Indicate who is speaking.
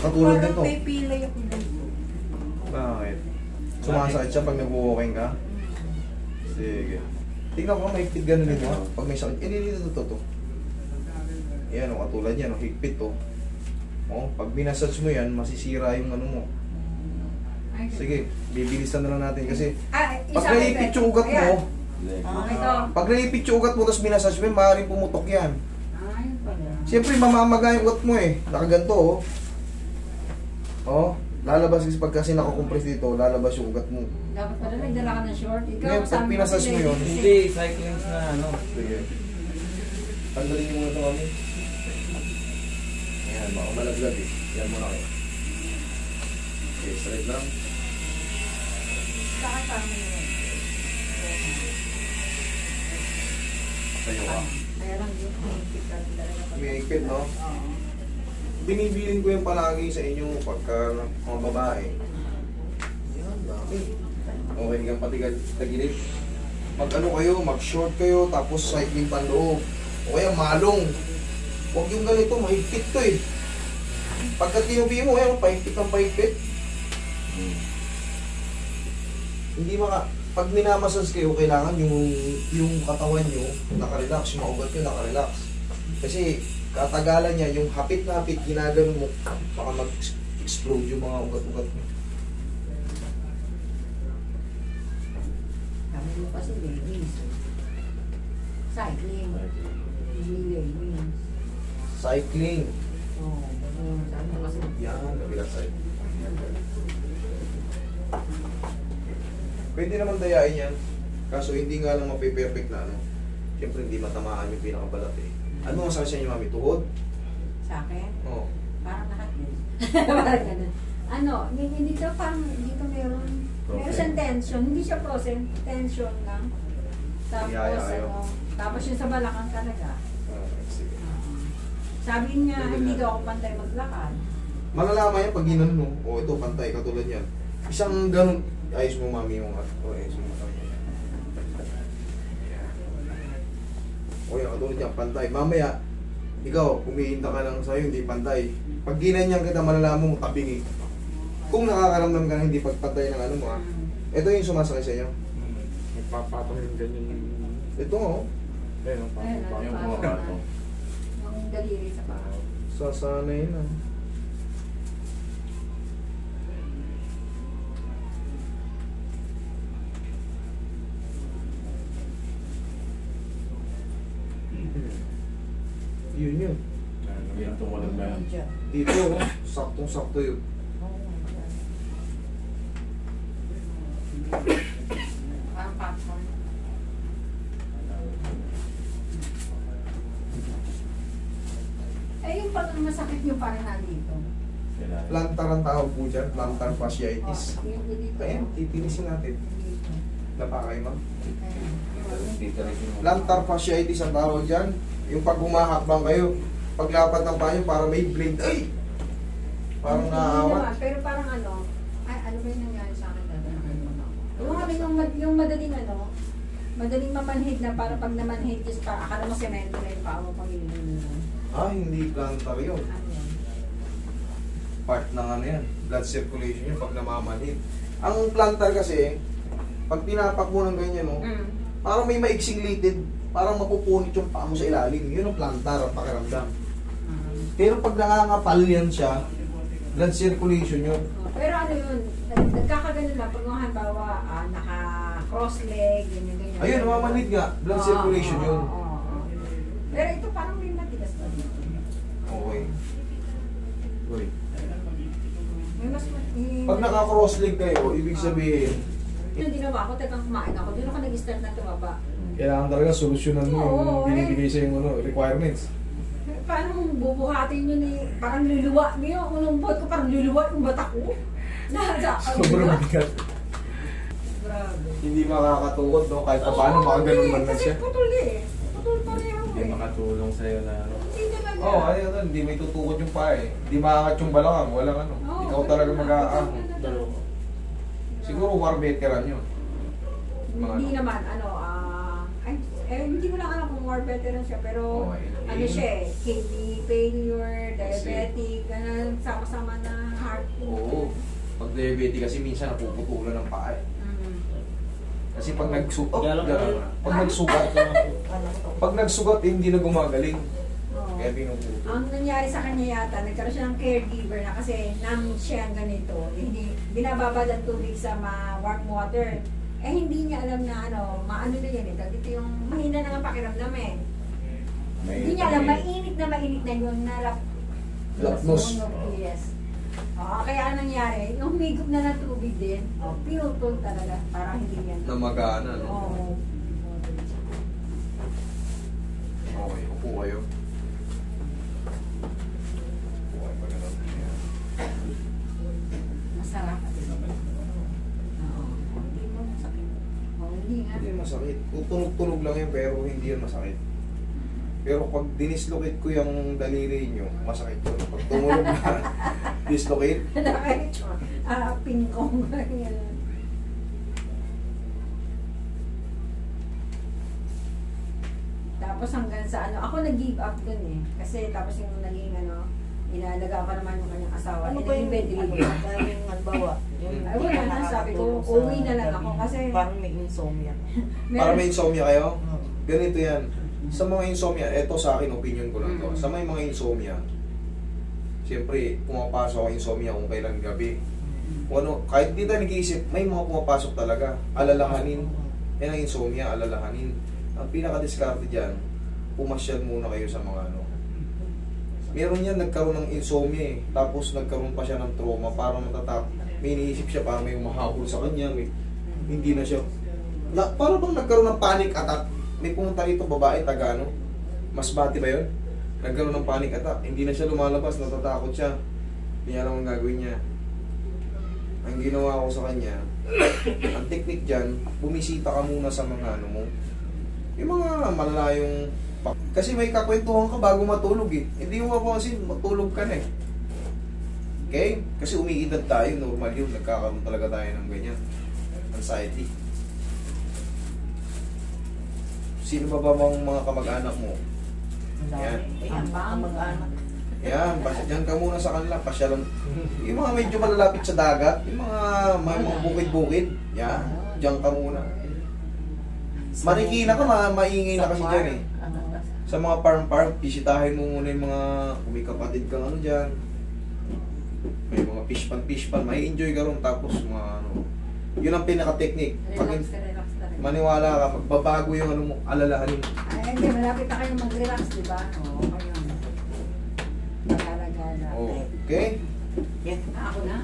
Speaker 1: Katulad
Speaker 2: parang
Speaker 1: nito.
Speaker 2: may pilay ako dito.
Speaker 1: Bakit? Sumasakit siya pag nag-walking ka? Sige. Tingnan ko, may higpit ganun din mo. Pag may sakit, dito to. Yan o, katulad yan o, higpit to. O, pag binasage mo yan, masisira yung ano mo. Sige, bibilisan na lang natin kasi pag naipit yung ugat mo, pag naipit yung ugat mo tapos binasage mo, maaaring pumutok yan. Siyempre, mamamaga yung ugat mo eh. Nakaganto oh. Oh, lalabas kasi nakakompress dito, lalabas yung ugat mo.
Speaker 2: Dapat pala nagdala ka ng short. Ikaw,
Speaker 1: ngayon, pag pinasage mo yun,
Speaker 3: hindi, cyclings na ano.
Speaker 1: sige. Tanggalin niyo muna ito kami. Ayan, baka malaglag eh. Yan muna kayo. Okay, straight lang.
Speaker 2: Saan kami yun?
Speaker 1: Tayo ka.
Speaker 2: Kaya lang yung higpit ka talaga.
Speaker 1: May higpit, no?
Speaker 2: Oo.
Speaker 1: Binibilin ko yung palagi sa inyo pagka mga babae. Yan, dami. Okay, hanggang pati tagilid. Mag-ano kayo, mag-short kayo, tapos cycling panloob. O kaya malong. Huwag yung ganito, mahigpit to eh. Pagka tinubi mo, ayan, pahigpit ang pahigpit. Hindi pag minamasas kayo, kailangan yung katawan nyo nakarelax, yung mga ugat nyo nakarelax. Kasi katagalan niya, yung hapit na hapit, ginagano mo, baka mag-explode yung mga ugat-ugat mo.
Speaker 2: Sabi mo kasi ladies. Cycling. Hindi ladies.
Speaker 1: Cycling.
Speaker 2: Oo. Sabi mo kasi.
Speaker 1: Yan, kabilang side. Pwede naman dayain yan. Kaso hindi nga lang mapiperfect na ano. Siyempre hindi matamaan yung pinakabalat eh. Ano masakit sa inyo, mami? Tuhod?
Speaker 2: Sa akin?
Speaker 1: Oo.
Speaker 2: Parang lahat yun. Parang ganun. Ano, dito parang, dito meron siyang tension. Hindi siya frozen, tension lang. Tapos,
Speaker 1: Ayaw.
Speaker 2: tapos yung sa balakang talaga.
Speaker 1: Sige.
Speaker 2: Sabi niya, hindi daw ako pantay maglakad.
Speaker 1: Malalaman yan pag ginanon mo. O ito, pantay, katulad yan. Isang ganun. Ayos mo, mami, yung ayos mo. O yan, katulad yan, pantay. Mamaya, ikaw, kumihinta ka lang sa'yo, hindi pantay. Pag ginanyan kita, malalaman mo, tabingi. Kung nakakaramdam ka na hindi pagpantay ng ano mo, ha? Ito yung sumasakay sa inyo.
Speaker 3: Nagpapatong yung ganyan.
Speaker 1: Ito, oh.
Speaker 3: Ayun, ang papapatong.
Speaker 2: Yung
Speaker 3: Pumapatong.
Speaker 2: yung daliri sa paa.
Speaker 1: Sasanay na. Yun yun.
Speaker 3: Yung tumulag na yan.
Speaker 1: Dito, oh, saktong-sakto yun.
Speaker 2: Parang popcorn. Eh, yung pag masakit nyo parang nandito.
Speaker 1: Plantar ang tawag po dyan, plantar fasciitis.
Speaker 2: Yung dito.
Speaker 1: Ayan, titinisin natin.
Speaker 2: Dito.
Speaker 1: Napakay, ma'am.
Speaker 2: Ayan.
Speaker 1: Plantar fasciitis ang tawag dyan. Yung pag humahakbang kayo, paglapat ng payo, para may blade. Ay! Parang
Speaker 2: Hindi
Speaker 1: naaawat.
Speaker 2: naman, pero parang ano, ay, ano ba yung nangyari sa akin dati? Yung madaling ano, madaling mamanhid na para pag namanhid is para akala mo semento na yung paa mo pang ililin.
Speaker 1: Ah, hindi plantar yun.
Speaker 2: Ano yan?
Speaker 1: Part ng ano yan, blood circulation yun pag namamanhid. Ang plantar kasi, pag pinapak mo ng ganyan, no, parang may maiksing litid, parang mapupunit yung paa mo sa ilalim. Yun ang plantar, ang pakiramdam. Pero pag nangangapal yan siya, blood circulation yun.
Speaker 2: Pero ano yun, nagkakagano lang pag halimbawa naka-cross leg, ganyan.
Speaker 1: Ayun, namamanhid nga, blood circulation yun.
Speaker 2: Pero ito parang may matigas pa dito.
Speaker 1: Okay. Uy.
Speaker 2: May mas
Speaker 1: Pag naka-cross leg kayo, ibig sabihin,
Speaker 2: yung ginawa ko, tekang kumain ako, doon ako nag-start na tumaba.
Speaker 1: kailangan talaga solusyonan mo yung binibigay sa yung requirements.
Speaker 2: Paano kung bubuhatin yun parang luluwa niyo, unong buhat ko parang luluwa yung bata ko.
Speaker 1: Sobrang bigat.
Speaker 2: Grabe.
Speaker 1: Hindi makakatukot, no? Kahit pa paano, makaganon man lang siya.
Speaker 2: Kasi putol eh. Putol pareho
Speaker 3: Hindi makatulong sa'yo na ano.
Speaker 2: Hindi talaga.
Speaker 1: Oo, ayun, hindi may tutukot yung paa eh. Hindi makakat yung balakang, walang ano. Ikaw talaga mag-aahon. Siguro war veteran yun.
Speaker 2: Hindi naman, hindi ko lang alam kung more veteran siya, pero
Speaker 1: Okay.
Speaker 2: ano siya eh, kidney failure, diabetic, ganun, sama-sama na heart.
Speaker 1: Oo. Pag diabetic kasi minsan napuputulan ng paa eh. Kasi pag nagsugat, pag nagsugat, hindi na gumagaling.
Speaker 2: Oo.
Speaker 1: Kaya pinuputo.
Speaker 2: Ang nangyari sa kanya yata, nagkaroon siya ng caregiver na kasi namin siya ang ganito. Hindi, binababad ang tubig sa warm water. Eh hindi niya alam na ano, maano na yan eh. Dito yung mahina na nga pakiramdam eh. Hindi niya alam, mainit na yung
Speaker 1: Lapnos.
Speaker 2: Yes. Oo, kaya anong nangyari, yung humigop na ng tubig din, pinutol talaga, para hindi yan.
Speaker 1: Namagana, no?
Speaker 2: Oo.
Speaker 1: Okay, upo kayo. Upo kayo pa ganun. Ayan.
Speaker 2: Masarap. Oo. Hindi mo masakit. Oo, hindi nga.
Speaker 1: Hindi masakit. Tutunog-tunog lang yun, pero hindi yan masakit. Pero pag dinislocate ko yung daliri nyo, masakit yun. Pag tumunog na, dislocate.
Speaker 2: Pingkong. Tapos hanggang sa ano, ako nag-give up dun eh. Kasi tapos yung naging ano, inaalaga ko naman yung kanyang asawa.
Speaker 4: Ano
Speaker 2: Eh,
Speaker 4: ba
Speaker 2: naging
Speaker 4: yung
Speaker 2: bedridden.
Speaker 4: yung halimbawa?
Speaker 2: Ay, wala na, sabi ko, uwi na lang ako kasi
Speaker 4: Parang may insomnia.
Speaker 1: Para may insomnia kayo,
Speaker 4: Hmm.
Speaker 1: ganito yan. Sa mga insomnia, eto sa akin, opinion ko lang to. Sa may mga insomnia, siyempre, pumapasok ang insomnia kung kailan gabi. Kung ano, kahit di tayo nag-iisip, may mga pumapasok talaga. Alalahanin. Yan ang insomnia, alalahanin. Ang pinaka-discarte dyan, pumasyal muna kayo sa mga ano. Meron yan, nagkaroon ng insomnia eh. Tapos nagkaroon pa siya ng trauma para matatap. May iniisip siya para may umahabol sa kanya. Hindi na siya. Para bang nagkaroon ng panic attack. May pumunta rito, babae, taga ano. Masbate ba yun? Nagkaroon ng panic attack. Hindi na siya lumalabas, natatakot siya. Hindi niya alam ang gagawin niya. Ang ginawa ko sa kanya, ang technique dyan, bumisita ka muna sa mga ano mo. Yung mga malalayong... Kasi may kakwentuhan ka bago matulog eh. Hindi mo mapapansin, matulog ka na eh. Okay? Kasi umiidad tayo, normal yun. Nagkakaroon talaga tayo ng ganyan. Anxiety. Sino ba mga kamag-anak mo? Yan.
Speaker 4: Ayan, baka mag-anak.
Speaker 1: Yan, dyan ka muna sa kanila, pasya lang. Yung mga medyo malalapit sa dagat, yung mga bukid-bukid, yan, dyan ka muna. Marikina ka, maingay na kasi dyan eh. Sa mga farm, bisitahin mo muna yung mga, kung may kapatid kang ano dyan. May mga fish pan, may enjoy ka ron, tapos mga ano. Yun ang pinaka-technique.
Speaker 2: Relax ka rin.
Speaker 1: Maniwala ka, magbabago yung ano mo, alalahanin.
Speaker 2: Ay, hindi, malapit na kayo mag-relax, di ba? Oo, kayo. Magala-gala.
Speaker 1: Okay?
Speaker 4: Yan.
Speaker 2: Ako na.